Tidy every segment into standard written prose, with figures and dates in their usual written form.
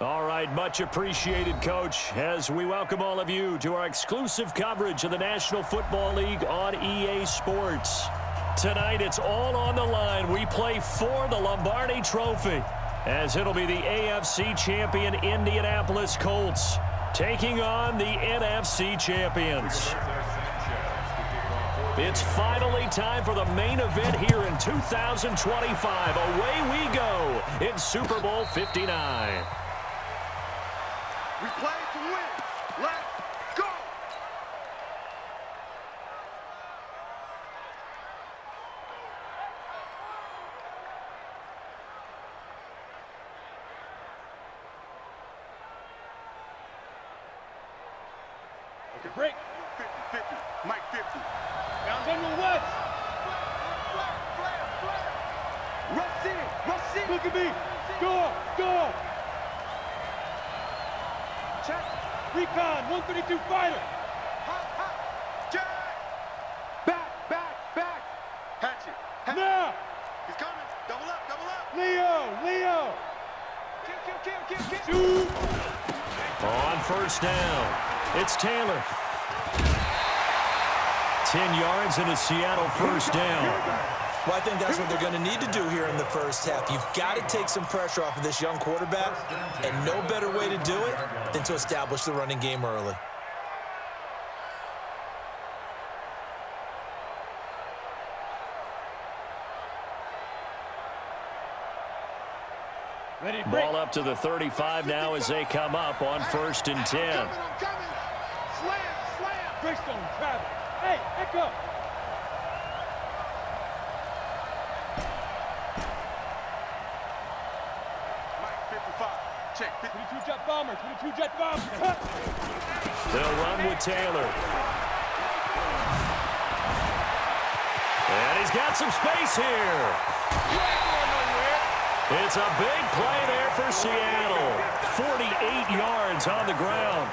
All right, much appreciated, Coach, as we welcome all of you to our exclusive coverage of the National Football League on EA Sports. Tonight, it's all on the line. We play for the Lombardi Trophy, as it'll be the AFC champion Indianapolis Colts taking on the NFC champions. It's finally time for the main event here in 2025. Away we go in Super Bowl 59. We play to win. Let's go! Okay, break. 50-50. Mike 50. Down General West. Rush in. Rush in. Look at me. Score. Score. Check. Recon, 132 fighter. Hot, hot. Check. Back. Hatchet. Now. He's coming. Double up. Leo. Kill. Shoot. On first down, it's Taylor. 10 yards and a Seattle first down. Well, I think that's what they're going to need to do here in the first half. You've got to take some pressure off of this young quarterback, and no better way to do it than to establish the running game early. Ball up to the 35 now as they come up on 1st and 10. I'm coming. Slam. Brickstone, Travis. Hey, Echo. Check. 22 jet bomber. They'll run with Taylor. And he's got some space here. It's a big play there for Seattle. 48 yards on the ground.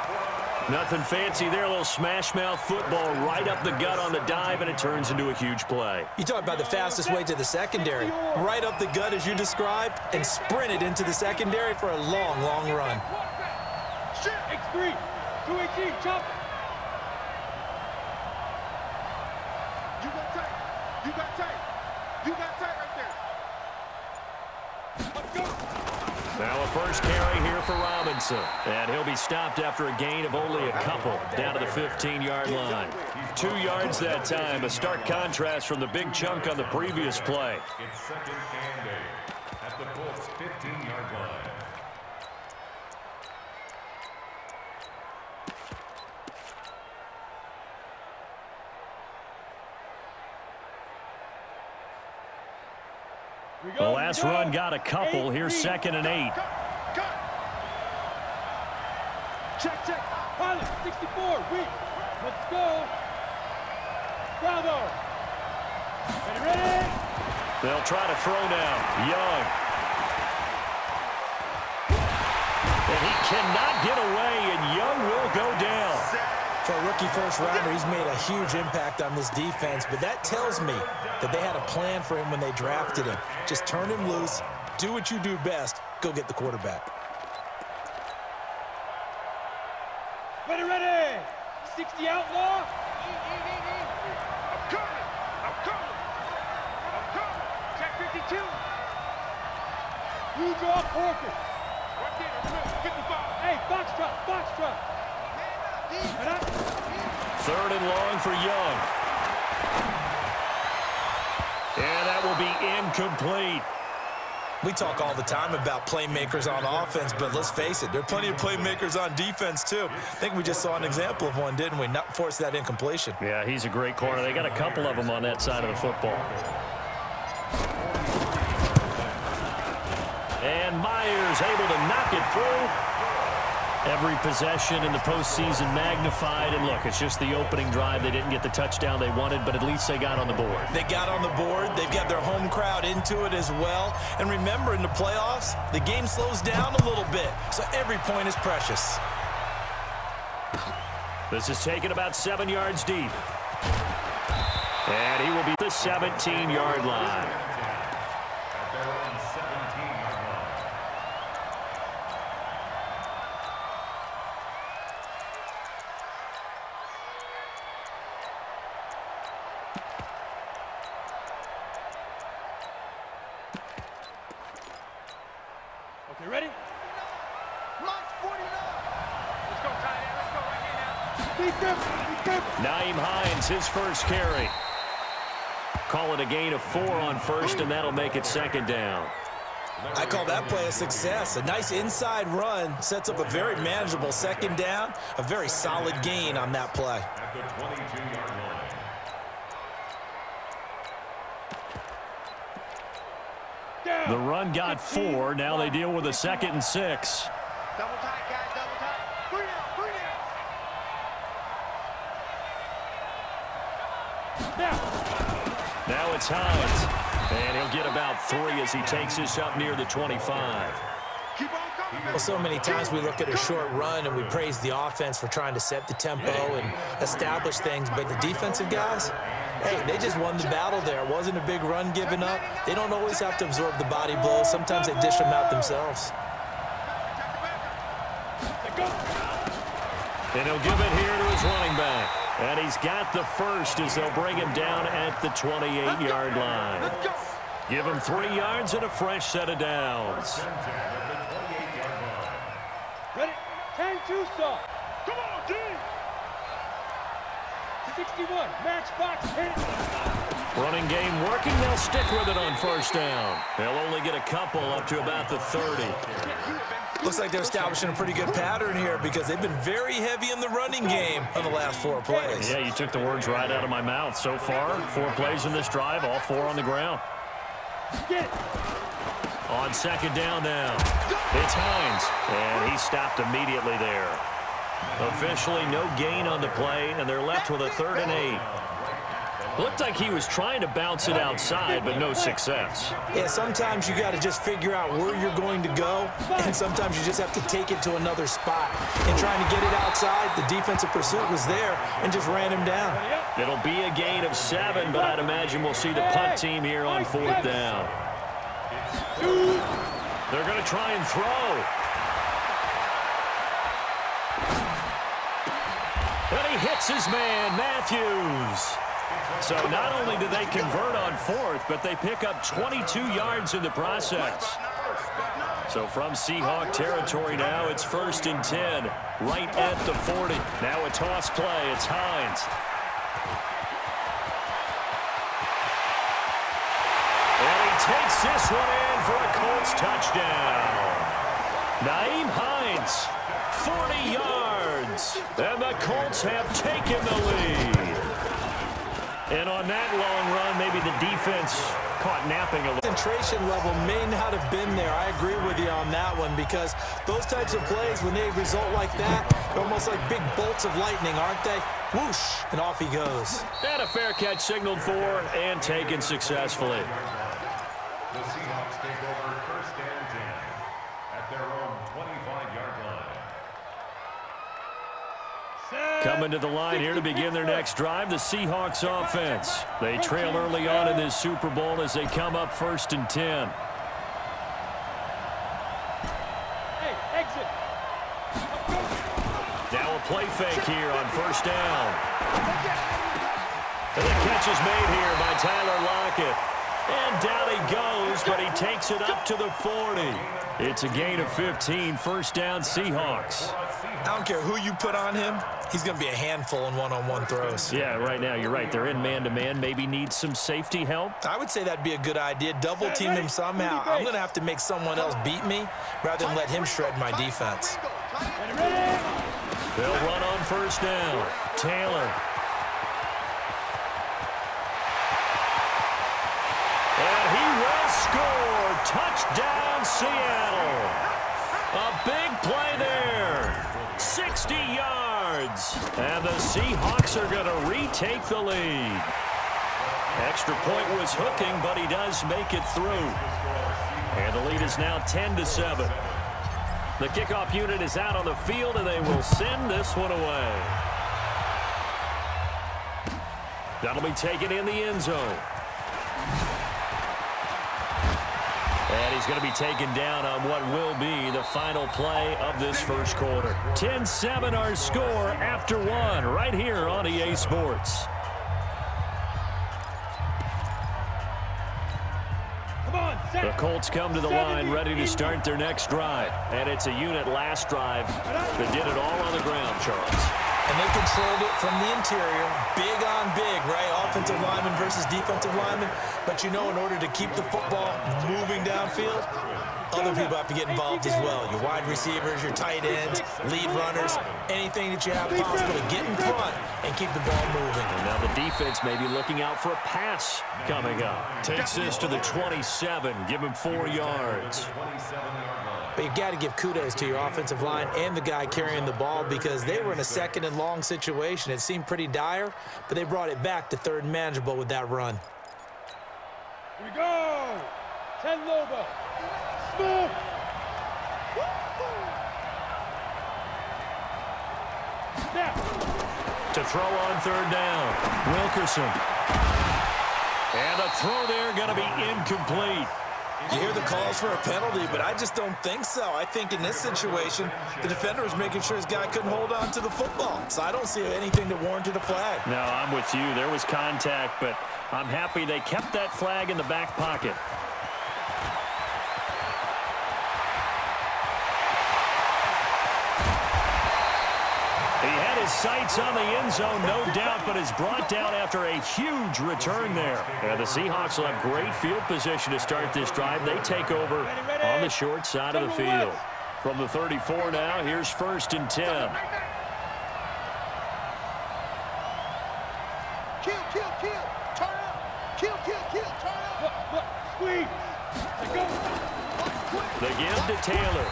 Nothing fancy there. A little smash-mouth football right up the gut on the dive, and it turns into a huge play. You talk about the fastest way to the secondary. Right up the gut as you described, and sprinted into the secondary for a long, long run. X3, 218, chop. You got tight right there. Let's go. Now a first carry here for Robinson. And he'll be stopped after a gain of only a couple down to the 15-yard line. 2 yards that time, a stark contrast from the big chunk on the previous play. It's second and 8 at the Colts' 15-yard line. The last run got a couple. Here's 2nd and 8. Check. Pilot, 64, weak. Let's go. Bravo. Ready? They'll try to throw now. Young. And he cannot get away, and Young will go down. For a rookie first-rounder, he's made a huge impact on this defense, but that tells me that they had a plan for him when they drafted him. Just turn him loose, do what you do best, go get the quarterback. Ready. 60 outlaw. I'm coming. Check 52. You draw Porker. Right there, 55. Hey, box truck. 3rd and long for Young. And that will be incomplete. We talk all the time about playmakers on offense, but let's face it, there are plenty of playmakers on defense too. I think we just saw an example of one, didn't we? Not force that incompletion. Yeah, he's a great corner. They got a couple of them on that side of the football. And Myers able to knock it through. Every possession in the postseason magnified. And look, it's just the opening drive. They didn't get the touchdown they wanted, but at least they got on the board. They got on the board. They've got their home crowd into it as well. And remember, in the playoffs, the game slows down a little bit, so every point is precious. This is taken about 7 yards deep. And he will be the 17-yard line. Okay, ready? Mike's 49. Let's go, tight end. Let's go right here now. Be careful. Naeem Hines, his first carry. Call it a gain of 4 on first, and that'll make it second down. I call that play a success. A nice inside run sets up a very manageable second down. A very solid gain on that play. At the 22-yard line. The run got 4. Now they deal with a 2nd and 6. Double tight, guys. Double tight. Bring it out. Bring it out. Now it's Hines. And he'll get about 3 as he takes this up near the 25. Keep on coming. Well, so many times we look at a short run and we praise the offense for trying to set the tempo and establish things, but the defensive guys, hey, they just won the battle there. It wasn't a big run given up. They don't always have to absorb the body blows. Sometimes they dish them out themselves. And he'll give it here to his running back. And he's got the first as they'll bring him down at the 28-yard line. Give him 3 yards and a fresh set of downs. Ready? 10-2 stop. Come on, team. 61. Match box. Hit it. Running game working. They'll stick with it on first down. They'll only get a couple up to about the 30. Looks like they're establishing a pretty good pattern here because they've been very heavy in the running game on the last 4 plays. Yeah, you took the words right out of my mouth. So far, 4 plays in this drive, all 4 on the ground. On second down now, it's Hines, and he stopped immediately there. Officially no gain on the play, and they're left with a 3rd and 8. Looked like he was trying to bounce it outside, but no success. Yeah, sometimes you got to just figure out where you're going to go, and sometimes you just have to take it to another spot. And trying to get it outside, the defensive pursuit was there and just ran him down. It'll be a gain of 7, but I'd imagine we'll see the punt team here on 4th down. They're going to try and throw. And he hits his man, Matthews. So not only do they convert on 4th, but they pick up 22 yards in the process. So from Seahawk territory now, it's 1st and 10, right at the 40. Now a toss play. It's Hines. And he takes this one in for a Colts touchdown. Naeem Hines, 40 yards. And the Colts have taken the lead. And on that long run, maybe the defense caught napping a little. Concentration level may not have been there. I agree with you on that one because those types of plays, when they result like that, they're almost like big bolts of lightning, aren't they? Whoosh, and off he goes. And a fair catch signaled for and taken successfully. The Seahawks take over 1st and 10 at their own 25-yard line. Coming to the line here to begin their next drive, the Seahawks offense. They trail early on in this Super Bowl as they come up 1st and 10. Hey, exit. Now a play fake here on 1st down. And the catch is made here by Tyler Lockett. And down he goes, but he takes it up to the 40. It's a gain of 15, 1st down Seahawks. I don't care who you put on him. He's going to be a handful in one-on-one throws. Yeah, right now, you're right. They're in man-to-man. Maybe need some safety help. I would say that'd be a good idea. Double team him somehow. I'm going to have to make someone else beat me rather than let him shred my defense. They'll run on 1st down. Taylor. And he will score. Touchdown, Seattle. A big play there. 60 yards. And the Seahawks are going to retake the lead. Extra point was hooking, but he does make it through. And the lead is now 10-7. The kickoff unit is out on the field, and they will send this one away. That'll be taken in the end zone. And he's going to be taken down on what will be the final play of this first quarter. 10-7 our score after 1 right here on EA Sports. Come on, The Colts come to the line ready to start their next drive. And it's a unit last drive that did it all on the ground, Charles. And they controlled it from the interior, big on big, right? Offensive lineman versus defensive lineman. But you know, in order to keep the football moving downfield, other people have to get involved as well. Your wide receivers, your tight ends, lead runners, anything that you have possible to get in front and keep the ball moving. And now the defense may be looking out for a pass coming up. Takes this to the 27, give him 4 yards. But you've got to give kudos to your offensive line and the guy carrying the ball because they were in a second and long situation. It seemed pretty dire, but they brought it back to third and manageable with that run. Here we go. 10 Lobo. Smooth. Snap. To throw on third down, Wilkerson. And a throw there going to be incomplete. You hear the calls for a penalty, but I just don't think so. I think in this situation, the defender was making sure his guy couldn't hold on to the football. So I don't see anything that warranted a flag. No, I'm with you. There was contact, but I'm happy they kept that flag in the back pocket. He had his sights on the end zone, no doubt, but is brought down after a huge return there. And the Seahawks will have great field position to start this drive. They take over on the short side of the field. From the 34 now, here's 1st and 10. Kill, kill, kill. Turn up. Kill, kill, kill. Turn up. Look, squeeze. Let go. The give to Taylor.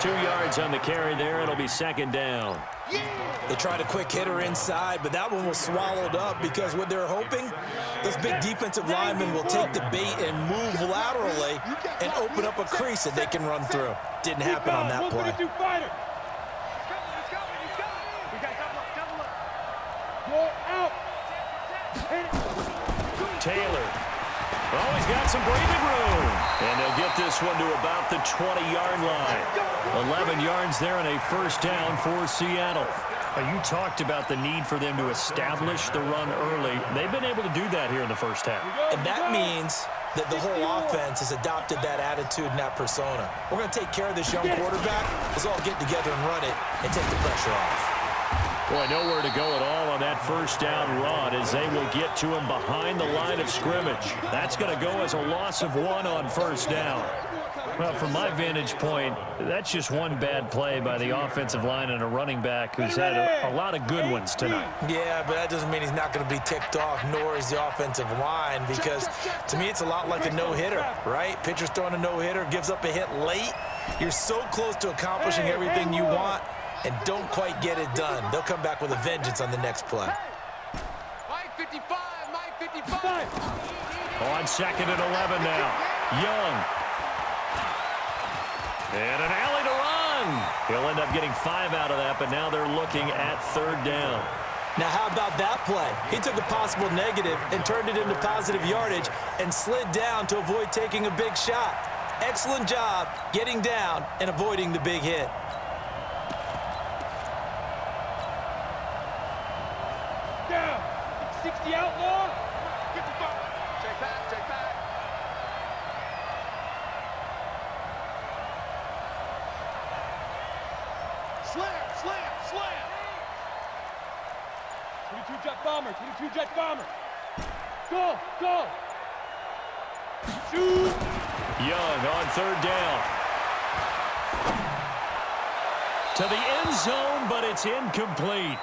2 yards on the carry there. It'll be 2nd down. They tried a quick hitter inside, but that one was swallowed up because what they're hoping, those big defensive linemen will take the bait and move laterally and open up a crease that they can run through. Didn't happen on that play. Taylor. Oh, he's got some breathing room. And they'll get this one to about the 20-yard line. 11 yards there and a 1st down for Seattle. You talked about the need for them to establish the run early. They've been able to do that here in the first half. And that means that the whole offense has adopted that attitude and that persona. We're going to take care of this young quarterback. Let's all get together and run it and take the pressure off. Boy, nowhere to go at all on that 1st down run as they will get to him behind the line of scrimmage. That's going to go as a loss of 1 on 1st down. Well, from my vantage point, that's just one bad play by the offensive line and a running back who's had a lot of good ones tonight. Yeah, but that doesn't mean he's not going to be ticked off, nor is the offensive line, because to me it's a lot like a no-hitter, right? Pitcher's throwing a no-hitter, gives up a hit late. You're so close to accomplishing everything you want and don't quite get it done. They'll come back with a vengeance on the next play. Mike 55, Mike 55. On 2nd and 11 now. Young. And an alley to run. He'll end up getting 5 out of that, but now they're looking at 3rd down. Now, how about that play? He took a possible negative and turned it into positive yardage and slid down to avoid taking a big shot. Excellent job getting down and avoiding the big hit. Down. 60 outlaw. Get the ball. Check back, check back. Slam, slam, slam. 22 jet bomber, 22 jet bomber. Go, go. Shoot. Young on 3rd down. To the end zone, but it's incomplete.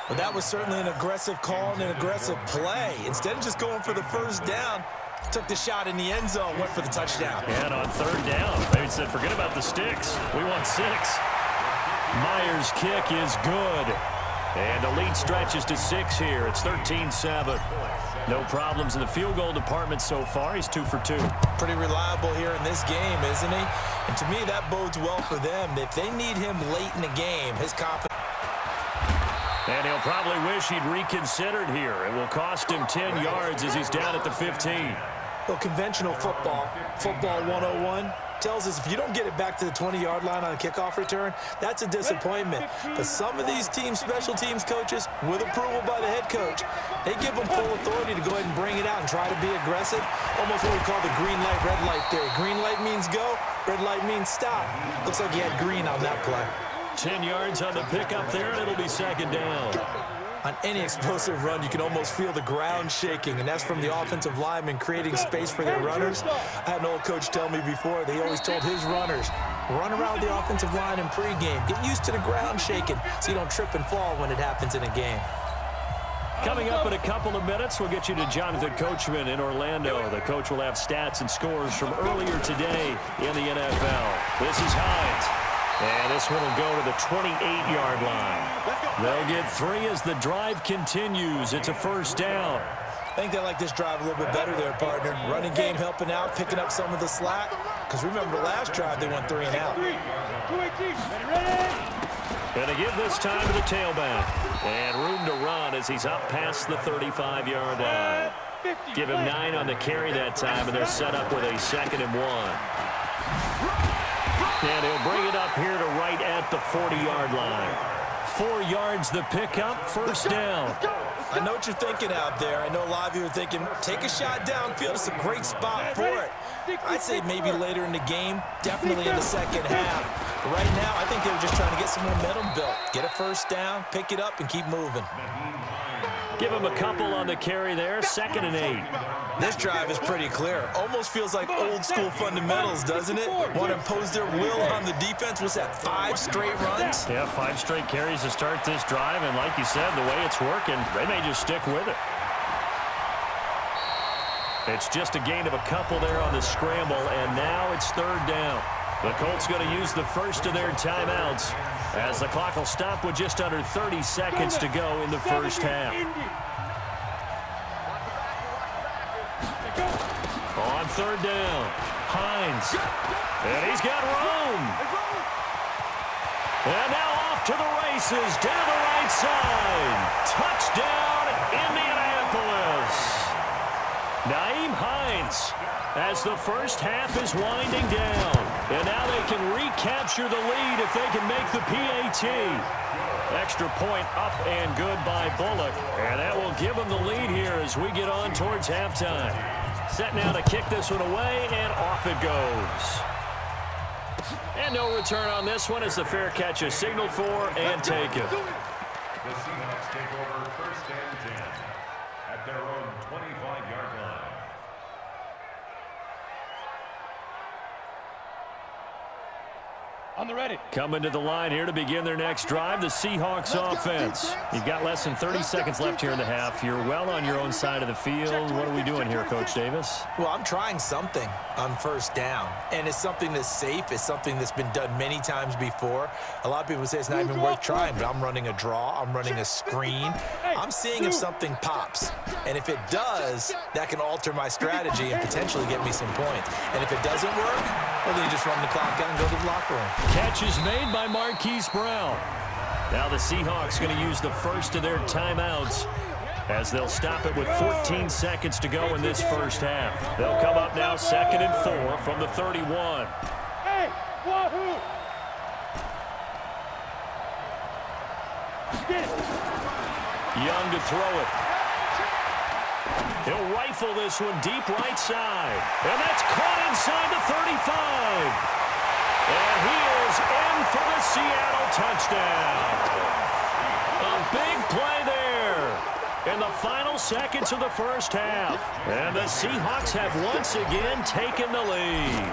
Well, that was certainly an aggressive call and an aggressive play. Instead of just going for the 1st down, took the shot in the end zone, went for the touchdown. And on 3rd down, they said, forget about the sticks. We want 6. Myers' kick is good. And the lead stretches to 6 here. It's 13-7. No problems in the field goal department so far. He's 2 for 2. Pretty reliable here in this game, isn't he? And to me, that bodes well for them. If they need him late in the game, his confidence. And he'll probably wish he'd reconsidered here. It will cost him 10 yards as he's down at the 15. Well, conventional football, football 101, tells us if you don't get it back to the 20-yard line on a kickoff return, that's a disappointment. But some of these special teams coaches, with approval by the head coach, they give them full authority to go ahead and bring it out and try to be aggressive. Almost what we call the green light, red light theory. Green light means go, red light means stop. Looks like he had green on that play. 10 yards on the pickup there, and it'll be second down. On any explosive run, you can almost feel the ground shaking, and that's from the offensive linemen creating space for their runners. I had an old coach tell me before, they always told his runners, run around the offensive line in pregame. Get used to the ground shaking so you don't trip and fall when it happens in a game. Coming up in a couple of minutes, we'll get you to Jonathan Coachman in Orlando. The coach will have stats and scores from earlier today in the NFL. This is Hines. And this one will go to the 28-yard line. They'll get 3 as the drive continues. It's a first down. I think they like this drive a little bit better there, partner. Running game helping out, picking up some of the slack. Because remember, the last drive, they went 3 and out. And they give this time to the tailback. And room to run as he's up past the 35-yard line. Give him 9 on the carry that time, and they're set up with a 2nd and 1. And he'll bring it up here to right at the 40-yard line. 4 yards the pickup, first down. I know what you're thinking out there. I know a lot of you are thinking, take a shot downfield. It's a great spot for it. I'd say maybe later in the game, definitely in the second half. But right now, I think they were just trying to get some momentum built. Get a first down, pick it up, and keep moving. Give him a couple on the carry there, 2nd and 8. This drive is pretty clear. Almost feels like old school fundamentals, doesn't it? Want to impose their will on the defense. What's that, 5 straight runs? Yeah, 5 straight carries to start this drive, and like you said, the way it's working, they may just stick with it. It's just a gain of a couple there on the scramble, and now it's 3rd down. The Colts going to use the first of their timeouts as the clock will stop with just under 30 seconds to go in the first half. On 3rd down, Hines. And he's got room. And now off to the races down the right side. Touchdown, Indianapolis. Nyheim Hines as the first half is winding down. And now they can recapture the lead if they can make the PAT. Extra point up and good by Bullock. And that will give them the lead here as we get on towards halftime. Set now to kick this one away, and off it goes. And no return on this one as the fair catch is signaled for and taken. The Seahawks take over 1st and 10 at their own 25-yard line. On the ready. Coming to the line here to begin their next drive, the Seahawks offense. You've got less than 30 seconds left here in the half. You're well on your own side of the field. What are we doing here, Coach Davis? Well, I'm trying something on first down, and it's something that's safe. It's something that's been done many times before. A lot of people say it's not even worth trying, but I'm running a draw. I'm running a screen. I'm seeing if something pops, and if it does, that can alter my strategy and potentially get me some points. And if it doesn't work, well, then you just run the clock out and go to the locker room. Catch is made by Marquise Brown. Now the Seahawks going to use the first of their timeouts as they'll stop it with 14 seconds to go in this first half. They'll come up now 2nd and 4 from the 31. Hey, wahoo! Young to throw it. He'll rifle this one deep right side. And that's caught inside the 35. And he is in for the Seattle touchdown. A big play there in the final seconds of the first half. And the Seahawks have once again taken the lead.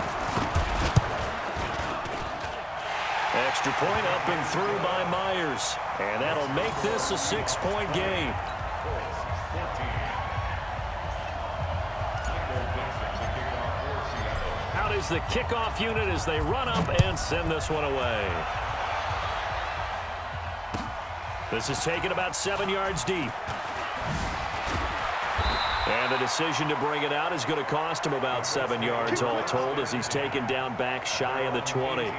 Extra point up and through by Myers. And that'll make this a 6-point game. Out is the kickoff unit as they run up and send this one away. This is taken about 7 yards deep. And the decision to bring it out is going to cost him about 7 yards all told as he's taken down back shy of the 20.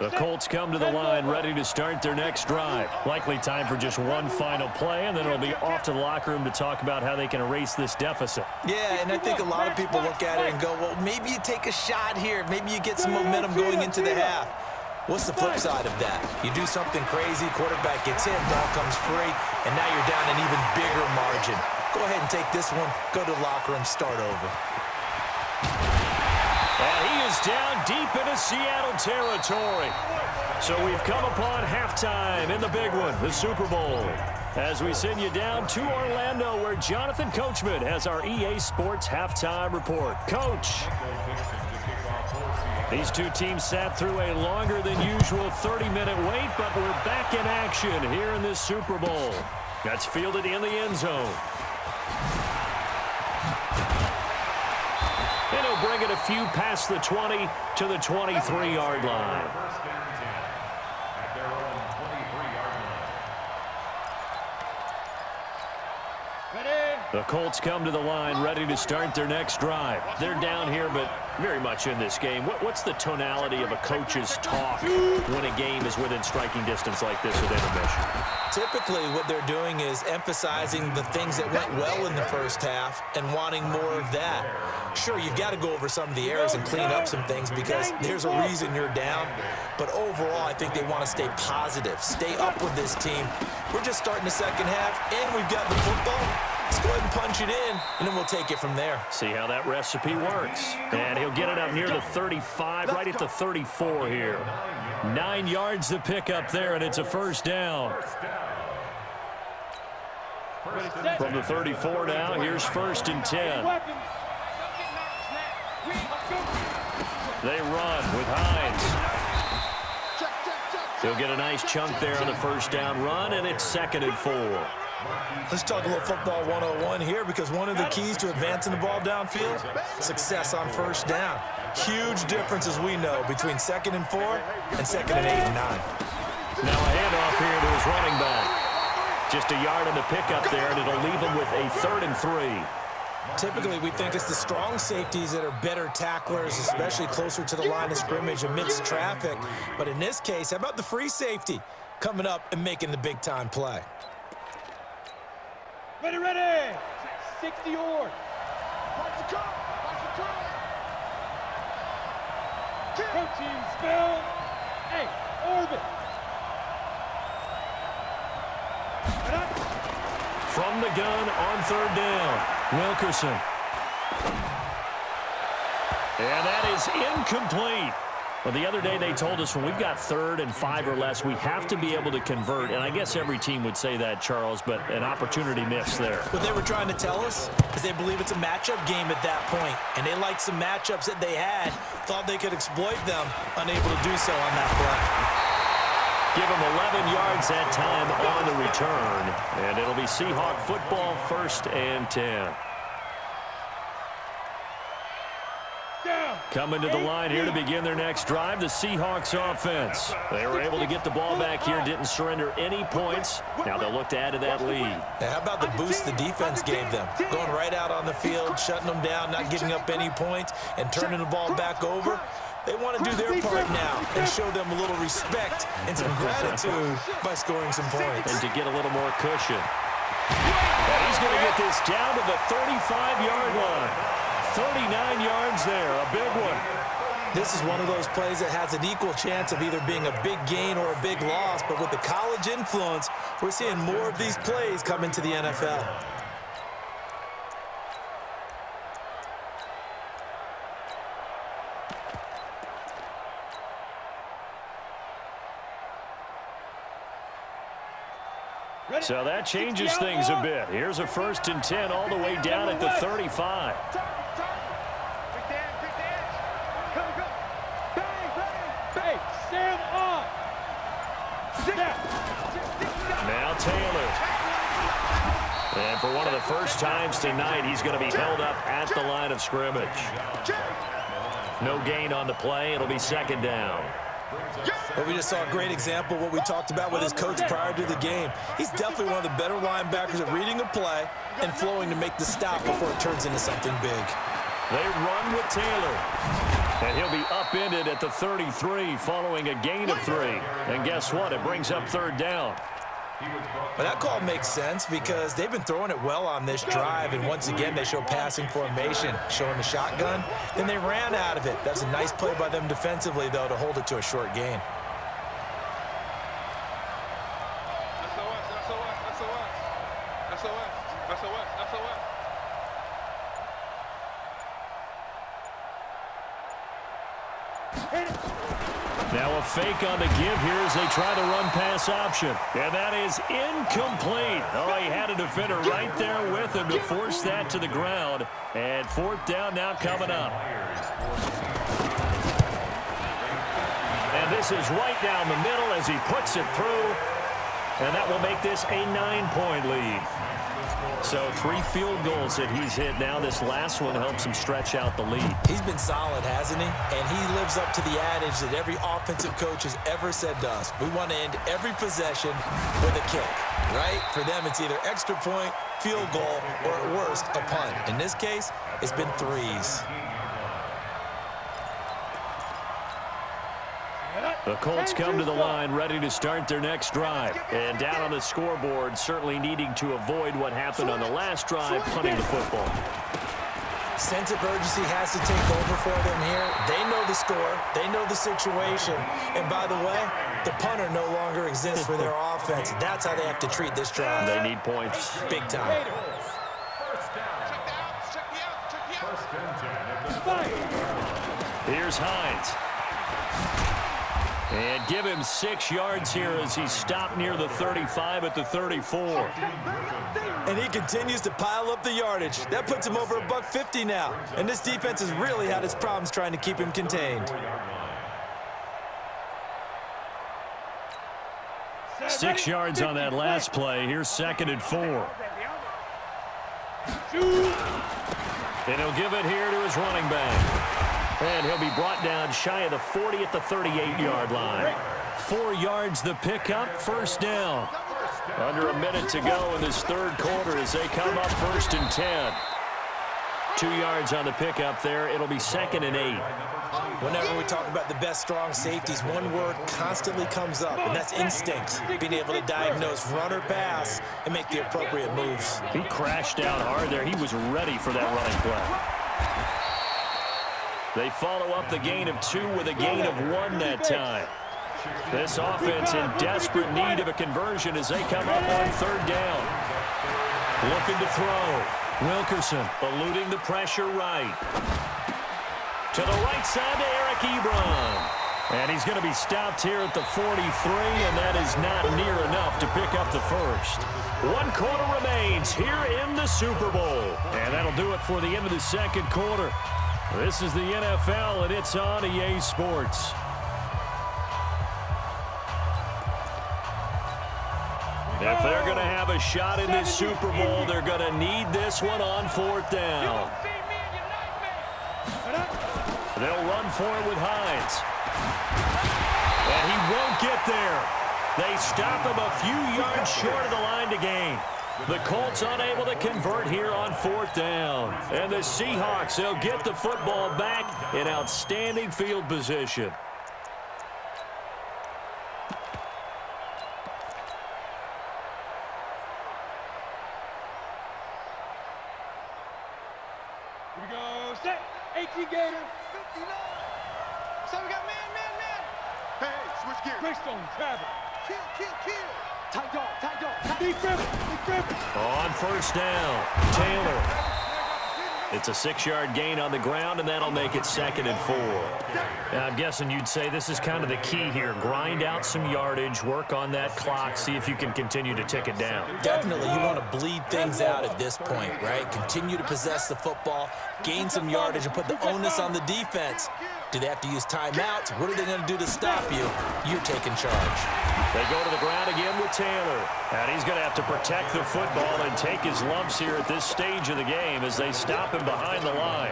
The Colts come to the line ready to start their next drive. Likely time for just one final play, and then it'll be off to the locker room to talk about how they can erase this deficit. Yeah, and I think a lot of people look at it and go, well, maybe you take a shot here. Maybe you get some momentum going into the half. What's the flip side of that? You do something crazy, quarterback gets hit, ball comes free, and now you're down an even bigger margin. Go ahead and take this one, go to the locker room, start over. And he is down deep into Seattle territory. So we've come upon halftime in the big one, the Super Bowl. As we send you down to Orlando, where Jonathan Coachman has our EA Sports halftime report. Coach. These two teams sat through a longer than usual 30-minute wait, but we're back in action here in this Super Bowl. That's fielded in the end zone. And he'll bring it a few past the 20 to the 23-yard line. First down 10 at their own 23-yard line. The Colts come to the line ready to start their next drive. They're down here, but very much in this game. What's the tonality of a coach's talk when a game is within striking distance like this with intermission? Typically, what they're doing is emphasizing the things that went well in the first half and wanting more of that. Sure, you've got to go over some of the errors and clean up some things because there's a reason you're down. But overall, I think they want to stay positive, stay up with this team. We're just starting the second half, and we've got the football. Let's go ahead and punch it in, and then we'll take it from there. See how that recipe works. And he'll get it up near the 35, right at the 34 here. 9 yards to pick up there, and it's a first down. From the 34 now, here's 1st and 10. They run with Hines. He'll get a nice chunk there on the first down run, and it's 2nd and 4. Let's talk a little football 101 here because one of the keys to advancing the ball downfield, success on first down. Huge difference, as we know, between 2nd and 4 and 2nd and 8 and 9. Now a handoff here to his running back. Just a yard on the pickup there, and it'll leave him with a 3rd and 3. Typically, we think it's the strong safeties that are better tacklers, especially closer to the line of scrimmage amidst traffic. But in this case, how about the free safety coming up and making the big-time play? Ready. 60 yards. Watch the curl. Protein spill. Hey, orbit. From the gun on 3rd down, Wilkerson. And that is incomplete. Well, the other day they told us when we've got 3rd and 5 or less, we have to be able to convert. And I guess every team would say that, Charles, but an opportunity missed there. What they were trying to tell us is they believe it's a matchup game at that point, and they liked some matchups that they had, thought they could exploit them, unable to do so on that play. Give them 11 yards that time on the return, and it'll be Seahawk football, 1st and 10. Coming to the line here to begin their next drive, the Seahawks offense. They were able to get the ball back here, didn't surrender any points. Now they'll look to add to that lead. How about the boost the defense gave them? Going right out on the field, shutting them down, not giving up any points, and turning the ball back over. They want to do their part now and show them a little respect and some gratitude by scoring some points. And to get a little more cushion. And he's going to get this down to the 35-yard line. 39 yards there, a big one. This is one of those plays that has an equal chance of either being a big gain or a big loss, but with the college influence, we're seeing more of these plays come into the NFL. So that changes things a bit. Here's a 1st and 10 all the way down at the 35. Now Taylor. And for one of the first times tonight, he's going to be held up at the line of scrimmage. No gain on the play. It'll be 2nd down. But we just saw a great example of what we talked about with his coach prior to the game. He's definitely one of the better linebackers at reading a play and flowing to make the stop before it turns into something big. They run with Taylor. And he'll be upended at the 33 following a gain of 3. And guess what? It brings up 3rd down. Well, that call makes sense because they've been throwing it well on this drive, and once again they show passing formation, showing the shotgun. Then they ran out of it. That's a nice play by them defensively, though, to hold it to a short gain. Now a fake on the give here as they try to run pass option. And that is incomplete. Oh, he had a defender right there with him to force that to the ground. And 4th down now coming up. And this is right down the middle as he puts it through. And that will make this a 9-point lead. So 3 field goals that he's hit now. This last one helps him stretch out the lead. He's been solid, hasn't he? And he lives up to the adage that every offensive coach has ever said to us. We want to end every possession with a kick, right? For them, it's either extra point, field goal, or at worst, a punt. In this case, it's been 3s. The Colts come to the line ready to start their next drive. And down on the scoreboard, certainly needing to avoid what happened on the last drive, punting the football. Sense of urgency has to take over for them here. They know the score. They know the situation. And by the way, the punter no longer exists for their offense. That's how they have to treat this drive. They need points. Big time. Here's Hines. And give him 6 yards here as he stopped near the 35 at the 34. And he continues to pile up the yardage. That puts him over $150 now. And this defense has really had its problems trying to keep him contained. 6 yards on that last play. Here's 2nd and 4. And he'll give it here to his running back. And he'll be brought down shy of the 40 at the 38-yard line. 4 yards the pickup, 1st down. Under a minute to go in this 3rd quarter as they come up 1st and 10. 2 yards on the pickup there. It'll be 2nd and 8. Whenever we talk about the best strong safeties, one word constantly comes up, and that's instincts. Being able to diagnose run or pass and make the appropriate moves. He crashed down hard there. He was ready for that running play. They follow up the gain of 2 with a gain of 1 that time. This offense in desperate need of a conversion as they come up on 3rd down. Looking to throw. Wilkerson eluding the pressure right. To the right side to Eric Ebron. And he's going to be stopped here at the 43, and that is not near enough to pick up the 1st. 1 quarter remains here in the Super Bowl. And that'll do it for the end of the 2nd quarter. This is the NFL, and it's on EA Sports. If they're going to have a shot in this Super Bowl, they're going to need this one on 4th down. They'll run for it with Hines. And he won't get there. They stop him a few yards short of the line to gain. The Colts unable to convert here on 4th down. And the Seahawks, they'll get the football back in outstanding field position. Here we go. Set. 18 Gator. 59. So we got man. Hey, switch gears. Greystone, travel. Kill. Tight dog. Deep grip. On 1st down, Taylor. It's a 6-yard gain on the ground, and that'll make it 2nd and 4. Now, I'm guessing you'd say this is kind of the key here. Grind out some yardage, work on that clock, see if you can continue to tick it down. Definitely, you want to bleed things out at this point, right? Continue to possess the football, gain some yardage, and put the onus on the defense. Do they have to use timeouts? What are they going to do to stop you? You're taking charge. They go to the ground again with Taylor. And he's going to have to protect the football and take his lumps here at this stage of the game as they stop him behind the line.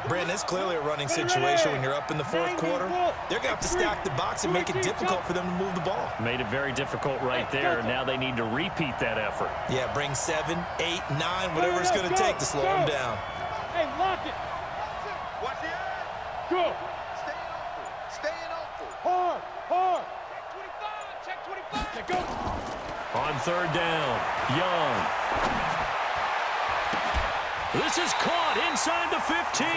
Brandon, it's clearly a running situation when you're up in the 4th quarter. They're going to have to stack the box and make it difficult for them to move the ball. Made it very difficult right there. Now they need to repeat that effort. Yeah, bring 7, 8, 9, whatever it's going to take to slow them down. Hey, lock it. Watch the eye. Go. On third down, Young. This is caught inside the 15.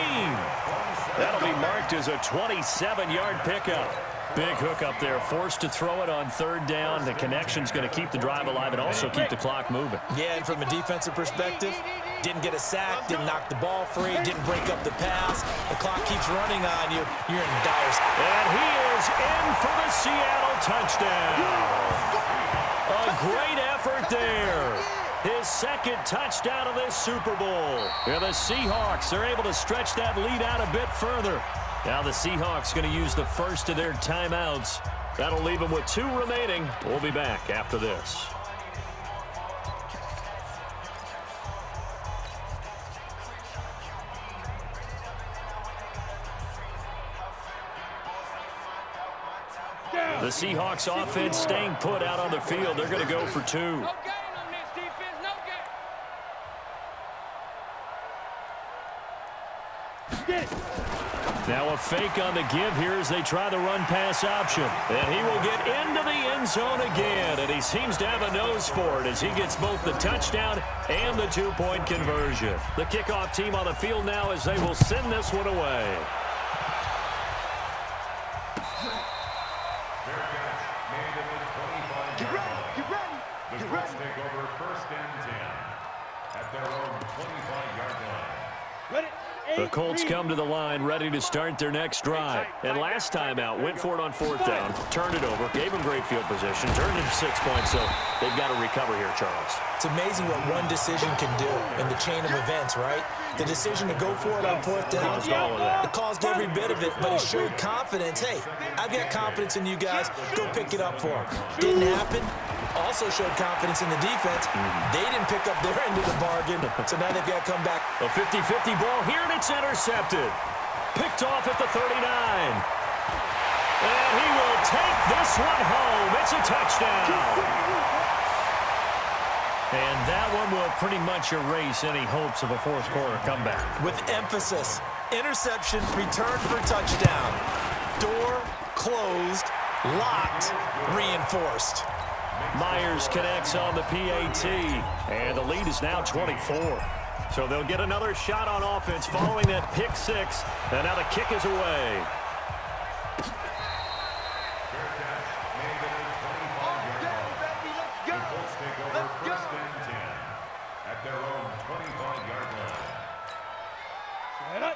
That'll be marked as a 27-yard pickup. Big hook up there, forced to throw it on third down. The connection's going to keep the drive alive and also keep the clock moving. Yeah, and from a defensive perspective, didn't get a sack, didn't knock the ball free, didn't break up the pass. The clock keeps running on you. You're in dire spot. And he is in for the Seattle touchdown. A great effort there. His second touchdown of this Super Bowl. And the Seahawks are able to stretch that lead out a bit further. Now the Seahawks going to use the first of their timeouts. That'll leave them with 2 remaining. We'll be back after this. The Seahawks offense staying put out on the field. They're going to go for 2. Now a fake on the give here as they try the run-pass option. And he will get into the end zone again. And he seems to have a nose for it as he gets both the touchdown and the 2-point conversion. The kickoff team on the field now as they will send this one away. The Colts take over first and 10 at their own 25-yard line. The Colts come to the line ready to start their next drive. And last time out, went for it on fourth down, turned it over, gave them great field position, turned it to 6 points, so they've got to recover here, Charles. It's amazing what one decision can do in the chain of events, right? The decision to go for it on fourth down, it caused every bit of it, but it showed confidence. Hey, I've got confidence in you guys. Go pick it up for them. Didn't happen. Also showed confidence in the defense. They didn't pick up their end of the bargain, so now they've got to come back. A 50-50 ball here, and it's intercepted. Picked off at the 39. And he will take this one home. It's a touchdown. And that one will pretty much erase any hopes of a fourth-quarter comeback. With emphasis, interception, return for touchdown. Door closed, locked, reinforced. Myers connects on the PAT, and the lead is now 24. So they'll get another shot on offense following that pick 6, and now the kick is away.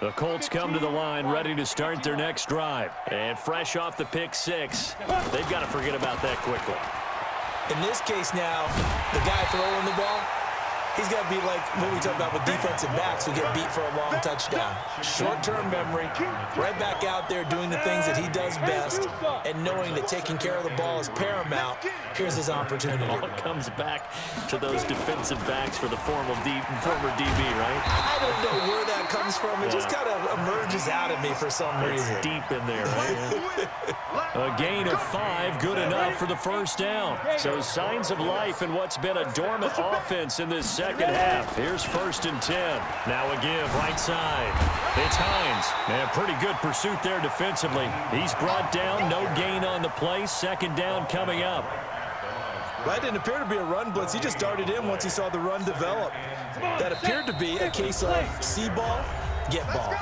The Colts come to the line ready to start their next drive. And fresh off the pick 6, they've got to forget about that quickly. In this case now, the guy throwing the ball, he's got to be like what we talk about with defensive backs who get beat for a long touchdown. Short-term memory, right back out there doing the things that he does best, and knowing that taking care of the ball is paramount. Here's his opportunity. It all comes back to those defensive backs for the former DB, right? I don't know where that comes from. It just kind of emerges out of me for some reason. It's deep in there, right? A gain of 5, good enough for the first down. So signs of life in what's been a dormant offense in this second half. Here's 1st and 10. Now a give right side. It's Hines. And pretty good pursuit there defensively. He's brought down, no gain on the play. Second down coming up. That didn't appear to be a run blitz. He just darted in once he saw the run develop. That appeared to be a case of see ball, get ball.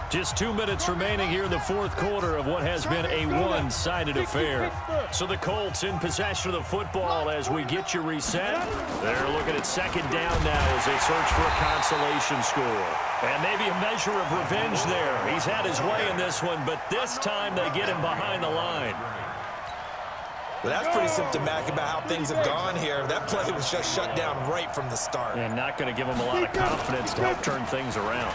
Just 2 minutes remaining here in the fourth quarter of what has been a one-sided affair. So the Colts in possession of the football as we get you reset. They're looking at second down now as they search for a consolation score. And maybe a measure of revenge there. He's had his way in this one, but this time they get him behind the line. Well, that's pretty symptomatic about how things have gone here. That play was just shut down right from the start. And not going to give him a lot of confidence to help turn things around.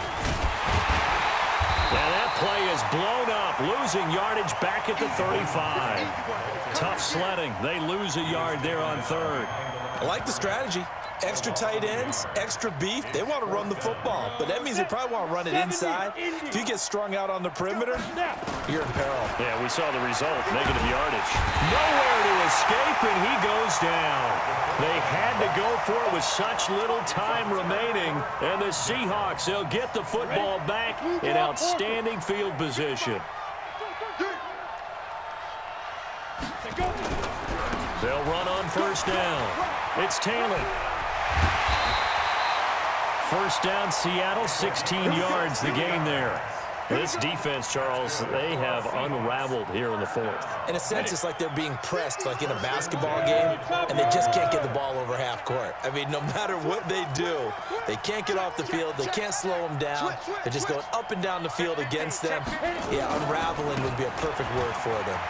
And that play is blown up, losing yardage back at the 35. Tough sledding. They lose a yard there on third. I like the strategy. Extra tight ends, extra beef. They want to run the football, but that means they probably want to run it inside. If you get strung out on the perimeter, you're in peril. Yeah, we saw the result, negative yardage. Nowhere to escape, and he goes down. They had to go for it with such little time remaining, and the Seahawks, they'll get the football back in outstanding field position. They'll run on first down. It's Taylor. First down, Seattle, 16 yards, the gain there. This defense, Charles, they have unraveled here in the fourth. In a sense, it's like they're being pressed, like in a basketball game, and they just can't get the ball over half court. I mean, no matter what they do, they can't get off the field. They can't slow them down. They're just going up and down the field against them. Yeah, unraveling would be a perfect word for them.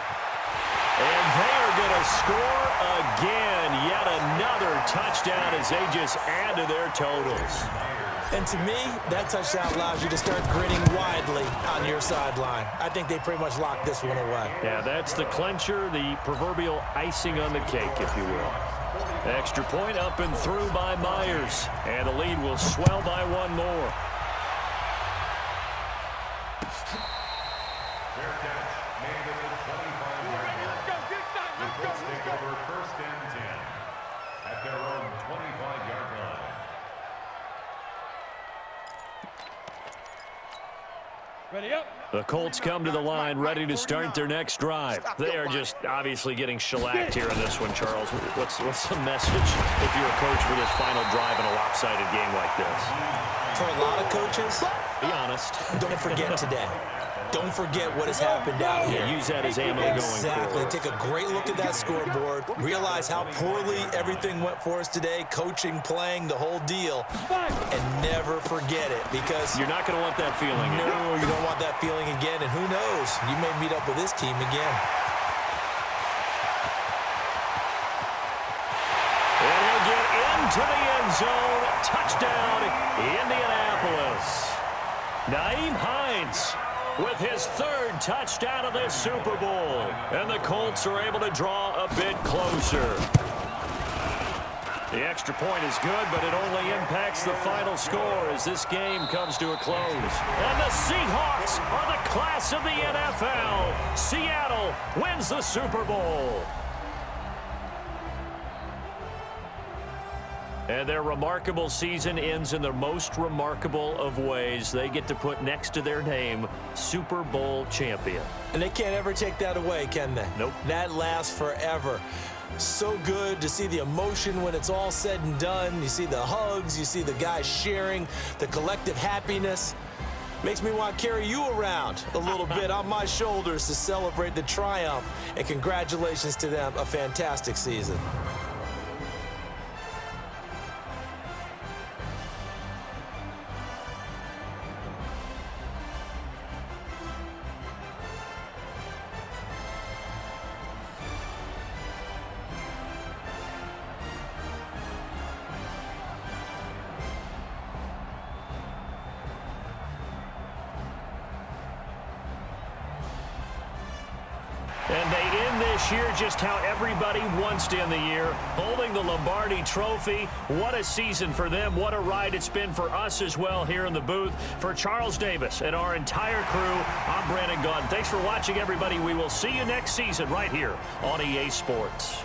And they're going to score again. Yet another touchdown as they just add to their totals. And to me, that touchdown allows you to start grinning widely on your sideline. I think they pretty much locked this one away. Yeah, that's the clincher, the proverbial icing on the cake, if you will. Extra point up and through by Myers. And the lead will swell by one more. Fair catch made at the 25-yard line. The Colts take over first and 10 at their own 25-yard line. Ready up. The Colts come to the line, ready to start their next drive. They are just obviously getting shellacked here in this one, Charles. What's the message if you're a coach for this final drive in a lopsided game like this? For a lot of coaches, be honest. Don't forget today. Don't forget what has happened out here. Use that as ammo going forward. Take a great look at that scoreboard. Realize how poorly everything went for us today. Coaching, playing, the whole deal. And never forget it, because you're not going to want that feeling again. No, you don't want that feeling again. And who knows? You may meet up with this team again. And he'll get into the end zone. Touchdown, Indianapolis. Nyheim Hines with his third touchdown of this Super Bowl. And the Colts are able to draw a bit closer. The extra point is good, but it only impacts the final score as this game comes to a close. And the Seahawks are the class of the NFL. Seattle wins the Super Bowl. And their remarkable season ends in the most remarkable of ways. They get to put next to their name, Super Bowl champion. And they can't ever take that away, can they? Nope. That lasts forever. So good to see the emotion when it's all said and done. You see the hugs, you see the guys sharing, the collective happiness. Makes me want to carry you around a little bit on my shoulders to celebrate the triumph. And congratulations to them, a fantastic season. And they end this year just how everybody wants to end the year, holding the Lombardi Trophy. What a season for them. What a ride it's been for us as well here in the booth. For Charles Davis and our entire crew, I'm Brandon Gunn. Thanks for watching, everybody. We will see you next season right here on EA Sports.